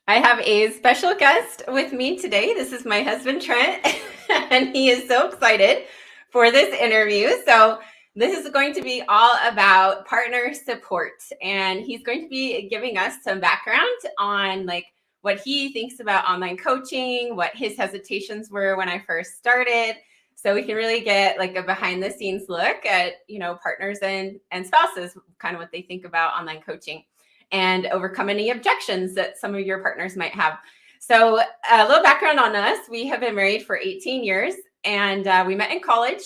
I have a special guest with me today. This is my husband, Trent, and he is so excited for this interview. So, this is going to be all about partner support, and he's going to be giving us some background on what he thinks about online coaching, what his hesitations were when I first started. So we can really get like a behind the scenes look at, partners and spouses, kind of what they think about online coaching and overcome any objections that some of your partners might have. So, a little background on us: we have been married for 18 years, and we met in college.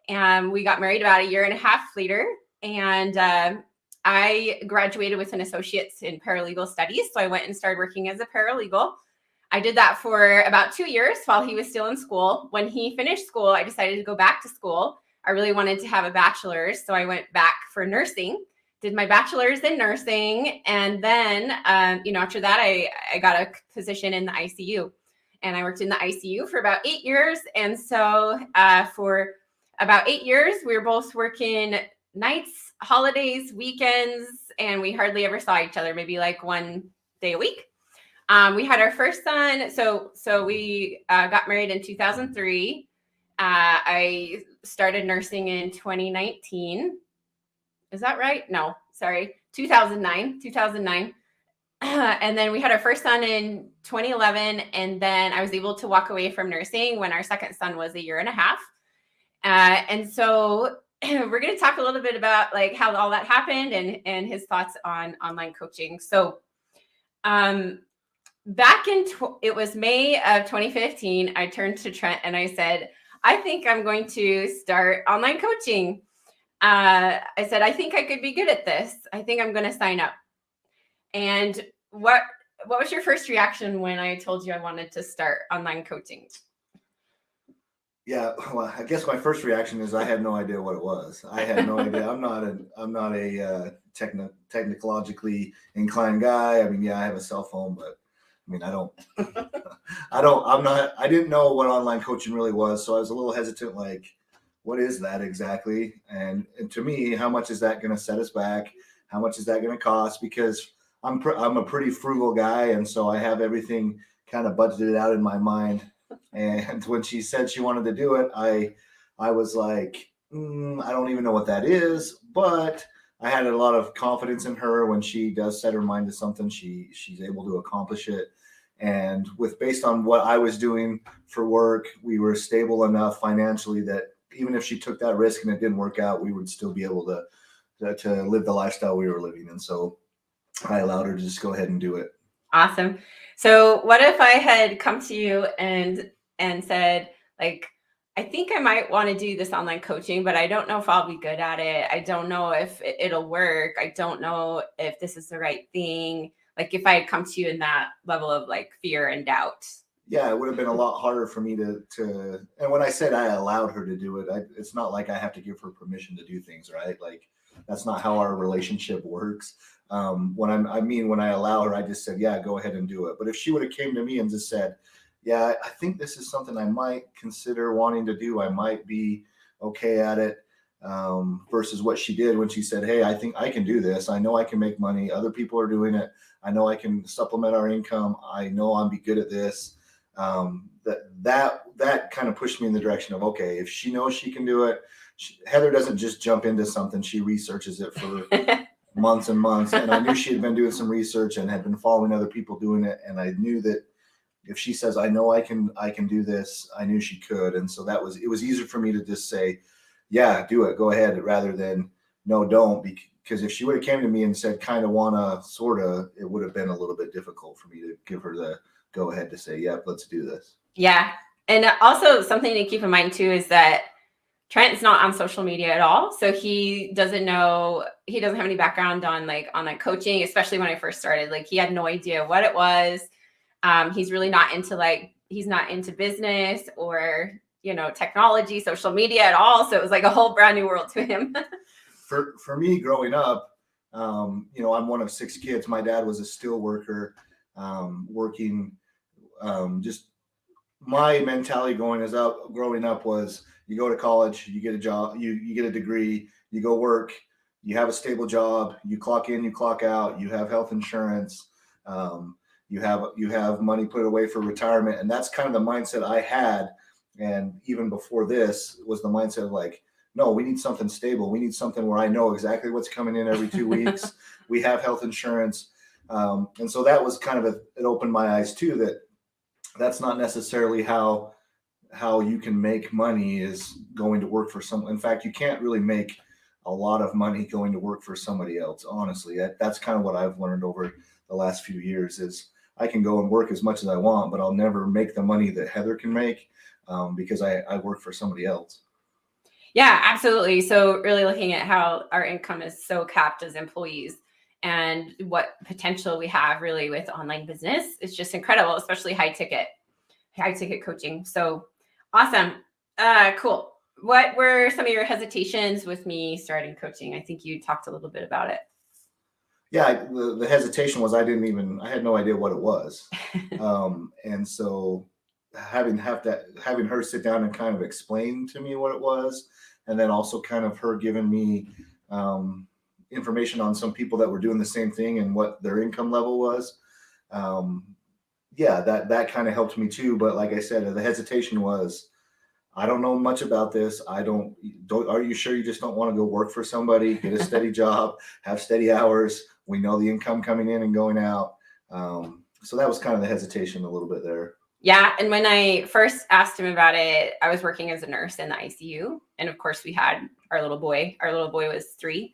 And we got married about a year and a half later. And I graduated with an associate's in paralegal studies. So, I went and started working as a paralegal. I did that for about 2 years while he was still in school. When he finished school, I decided to go back to school. I really wanted to have a bachelor's, so I went back for nursing, did my bachelor's in nursing, and then after that I got a position in the ICU, and I worked in the ICU for about 8 years. And so for about 8 years we were both working nights, holidays, weekends, and we hardly ever saw each other, maybe like one day a week. We had our first son, so we got married in 2003. I started nursing in 2019. Is that right? No, sorry. 2009. And then we had our first son in 2011. And then I was able to walk away from nursing when our second son was a year and a half. And so we're going to talk a little bit about like how all that happened and his thoughts on online coaching. So back in, it was May of 2015, I turned to Trent and I said, I think I'm going to start online coaching. I said, I think I could be good at this. I think I'm going to sign up. And what was your first reaction when I told you I wanted to start online coaching? Yeah, well, I guess my first reaction is I had no idea what it was. I had no idea. I'm not a technologically inclined guy. I mean, yeah, I have a cell phone, but I mean, I didn't know what online coaching really was. So I was a little hesitant, like, what is that exactly? And to me, how much is that going to set us back? How much is that going to cost? Because I'm a pretty frugal guy, and so I have everything kind of budgeted out in my mind. And when she said she wanted to do it, I was like, I don't even know what that is, but I had a lot of confidence in her. When she does set her mind to something, she's able to accomplish it. And based on what I was doing for work, we were stable enough financially that even if she took that risk and it didn't work out, we would still be able to live the lifestyle we were living. And so I allowed her to just go ahead and do it. Awesome. So what if I had come to you and said, like, I think I might want to do this online coaching, but I don't know if I'll be good at it. I don't know if it'll work. I don't know if this is the right thing. Like if I had come to you in that level of like fear and doubt. Yeah, it would have been a lot harder for me to and when I said I allowed her to do it, it's not like I have to give her permission to do things, right? Like that's not how our relationship works. When I allow her, I just said, yeah, go ahead and do it. But if she would have came to me and just said, yeah, I think this is something I might consider wanting to do, I might be okay at it, versus what she did when she said, hey, I think I can do this. I know I can make money. Other people are doing it. I know I can supplement our income. I know I'll be good at this. That kind of pushed me in the direction of, okay, if she knows she can do it, Heather doesn't just jump into something. She researches it for months and months. And I knew she had been doing some research and had been following other people doing it. And I knew that if she says, I know I can do this, I knew she could. And so it was easier for me to just say, yeah, do it, go ahead, rather than no, don't. Because if she would have came to me and said, kind of wanna, sort of, it would have been a little bit difficult for me to give her the go ahead to say, yep, let's do this. Yeah. And also something to keep in mind too is that Trent's not on social media at all. So he doesn't have any background on online coaching, especially when I first started. Like he had no idea what it was. He's really not he's not into business or, technology, social media at all. So it was like a whole brand new world to him. For me growing up, I'm one of 6 kids. My dad was a steel worker, working. Just my mentality growing up was you go to college, you get a job, you get a degree, you go work, you have a stable job, you clock in, you clock out, you have health insurance. You have money put away for retirement, and that's kind of the mindset I had. And even before this was the mindset of like, no, we need something stable. We need something where I know exactly what's coming in every 2 weeks. We have health insurance. And so that was kind of it opened my eyes too, that that's not necessarily how you can make money, is going to work for someone. In fact, you can't really make a lot of money going to work for somebody else. Honestly, that's kind of what I've learned over the last few years is I can go and work as much as I want, but I'll never make the money that Heather can make because I work for somebody else. Yeah, absolutely. So really looking at how our income is so capped as employees and what potential we have really with online business is just incredible, especially high ticket coaching. So awesome. Cool. What were some of your hesitations with me starting coaching? I think you talked a little bit about it. Yeah, the hesitation was I had no idea what it was. And so having her sit down and kind of explain to me what it was, and then also kind of her giving me information on some people that were doing the same thing and what their income level was. Yeah, that kind of helped me too. But like I said, the hesitation was, I don't know much about this. Are you sure you just don't want to go work for somebody, get a steady job, have steady hours? We know the income coming in and going out. So that was kind of the hesitation a little bit there. Yeah. And when I first asked him about it, I was working as a nurse in the ICU. And of course, we had our little boy. Our little boy was 3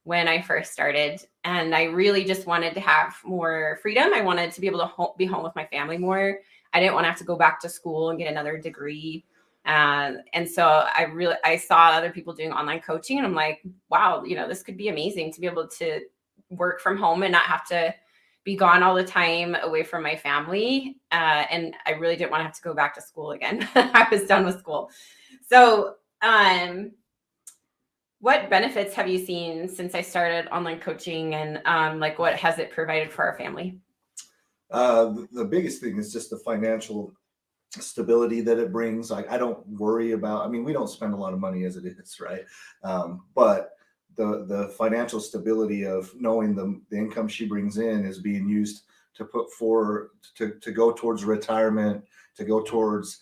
when I first started. And I really just wanted to have more freedom. I wanted to be able to be home with my family more. I didn't want to have to go back to school and get another degree. And so I saw other people doing online coaching, and I'm like, wow, this could be amazing to be able to work from home and not have to be gone all the time away from my family. And I really didn't want to have to go back to school again. I was done with school. So, what benefits have you seen since I started online coaching, and what has it provided for our family? The biggest thing is just the financial stability that it brings. Like, I don't worry about, we don't spend a lot of money as it is, right? But the financial stability of knowing the income she brings in is being used to to go towards retirement, to go towards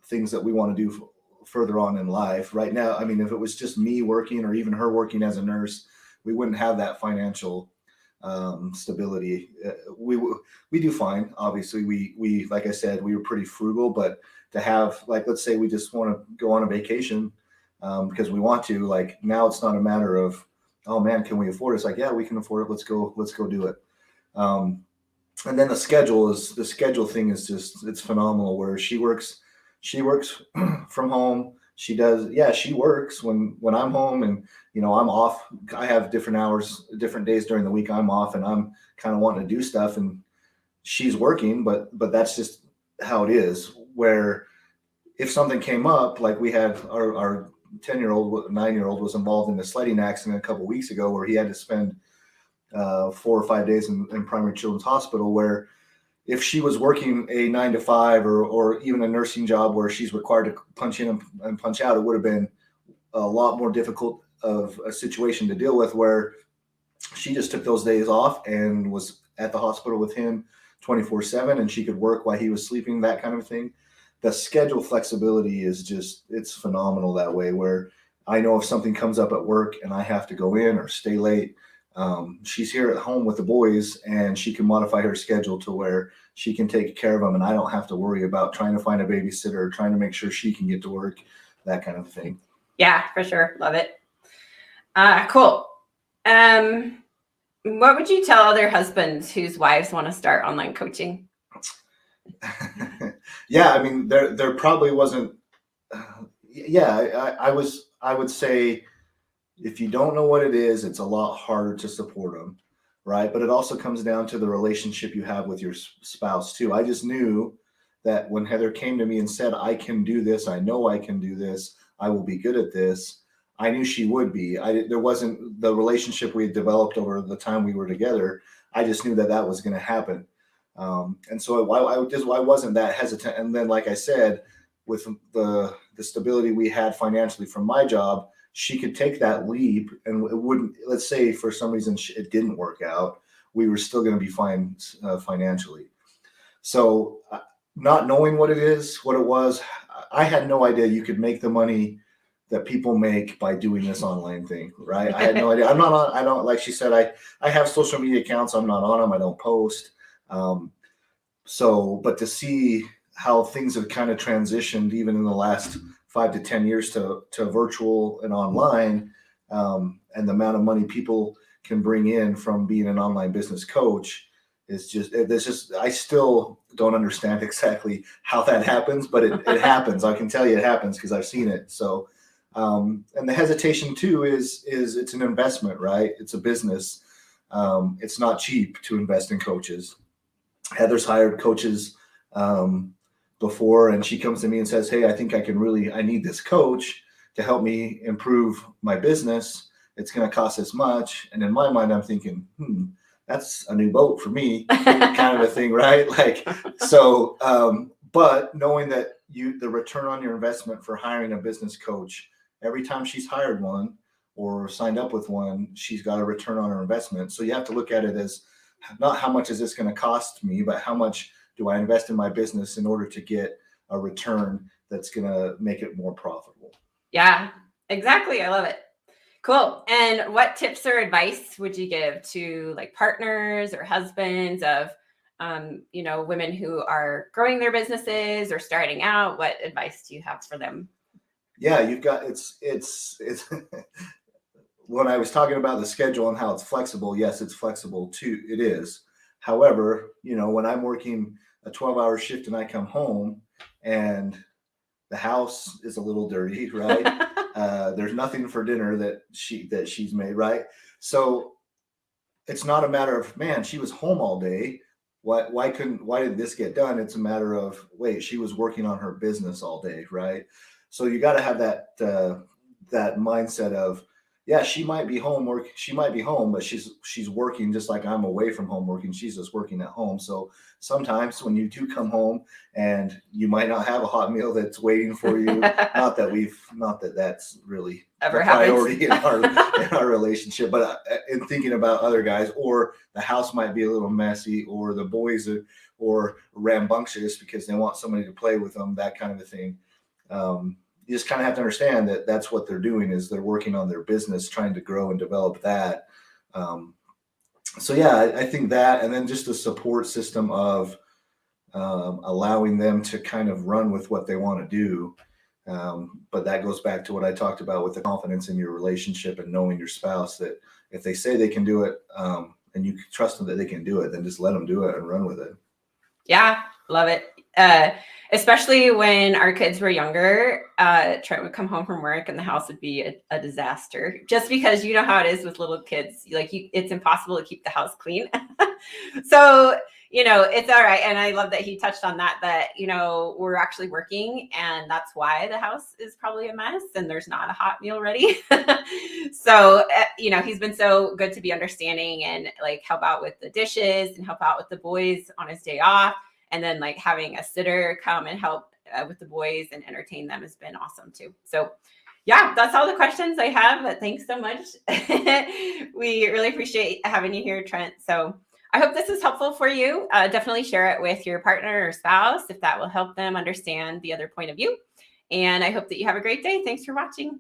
things that we want to do further on in life. Right now, if it was just me working or even her working as a nurse, we wouldn't have that financial stability. We do fine. Obviously, we like I said, we were pretty frugal, but to have, like, let's say we just want to go on a vacation because we want to, like, now it's not a matter of, oh man, can we afford it? It's like, yeah, we can afford it. Let's go do it. And then the schedule thing is just, it's phenomenal, where she works from home. She works when I'm home, and I'm off. I have different hours, different days during the week I'm off, and I'm kind of wanting to do stuff, and she's working, but that's just how it is. Where if something came up, like we had our 9-year-old was involved in a sledding accident a couple of weeks ago, where he had to spend 4 or 5 days in Primary Children's Hospital, where if she was working a 9 to 5 or even a nursing job where she's required to punch in and punch out, it would have been a lot more difficult of a situation to deal with, where she just took those days off and was at the hospital with him 24/7, and she could work while he was sleeping, that kind of thing. The schedule flexibility is just, it's phenomenal that way, where I know if something comes up at work and I have to go in or stay late, she's here at home with the boys, and she can modify her schedule to where she can take care of them, and I don't have to worry about trying to find a babysitter or trying to make sure she can get to work, that kind of thing. Yeah, for sure. Love it. Cool. What would you tell other husbands whose wives want to start online coaching? Yeah, there probably wasn't. I would say, if you don't know what it is, it's a lot harder to support them, right? But it also comes down to the relationship you have with your spouse too. I just knew that when Heather came to me and said, I can do this, I know I can do this, I will be good at this, I knew she would be. There wasn't the relationship we had developed over the time we were together. I just knew that was going to happen. And so I wasn't that hesitant. And then, like I said, with the stability we had financially from my job, she could take that leap, and it wouldn't, let's say for some reason it didn't work out, we were still going to be fine financially. So not knowing what it was, I had no idea you could make the money that people make by doing this online thing, right? I had no idea. I'm not on, I don't, like she said, I have social media accounts. I'm not on them. I don't post. But to see how things have kind of transitioned even in the last 5 to 10 years to virtual and online, and the amount of money people can bring in from being an online business coach is just, I still don't understand exactly how that happens, but it happens. I can tell you it happens because I've seen it. So, and the hesitation too is it's an investment, right? It's a business. It's not cheap to invest in coaches. Heather's hired coaches before, and she comes to me and says, hey, I think I need this coach to help me improve my business. It's going to cost this much. And in my mind, I'm thinking, that's a new boat for me, kind of a thing, right? Like, so, but knowing that the return on your investment for hiring a business coach, every time she's hired one or signed up with one, she's got a return on her investment. So you have to look at it as not how much is this going to cost me, but how much do I invest in my business in order to get a return that's going to make it more profitable. Yeah, exactly. I love it. Cool. And what tips or advice would you give to like partners or husbands of, women who are growing their businesses or starting out? What advice do you have for them? Yeah, you've got, it's when I was talking about the schedule and how it's flexible, yes, it's flexible too. It is. However, when I'm working a 12-hour shift and I come home and the house is a little dirty, right? There's nothing for dinner that she's made, right? So it's not a matter of, man, she was home all day. Why did this get done? It's a matter of, wait, she was working on her business all day, right? So you got to have that mindset of, yeah, she might be home, but she's working just like I'm away from home working. She's just working at home. So sometimes when you do come home and you might not have a hot meal that's waiting for you, not that that's really ever a priority in our relationship, but in thinking about other guys, or the house might be a little messy, or the boys are rambunctious because they want somebody to play with them, that kind of a thing. You just kind of have to understand that that's what they're doing, is they're working on their business, trying to grow and develop that. So yeah, I think that, and then just the support system of allowing them to kind of run with what they want to do. But that goes back to what I talked about with the confidence in your relationship and knowing your spouse, that if they say they can do it, and you trust them that they can do it, then just let them do it and run with it. Yeah, love it. Especially when our kids were younger, Trent would come home from work and the house would be a disaster, just because you know how it is with little kids. Like it's impossible to keep the house clean. So, it's all right. And I love that he touched on that, we're actually working, and that's why the house is probably a mess and there's not a hot meal ready. So, he's been so good to be understanding and like help out with the dishes and help out with the boys on his day off. And then like having a sitter come and help with the boys and entertain them has been awesome too. So yeah, that's all the questions I have, but thanks so much. We really appreciate having you here, Trent. So I hope this is helpful for you. Definitely share it with your partner or spouse if that will help them understand the other point of view. And I hope that you have a great day. Thanks for watching.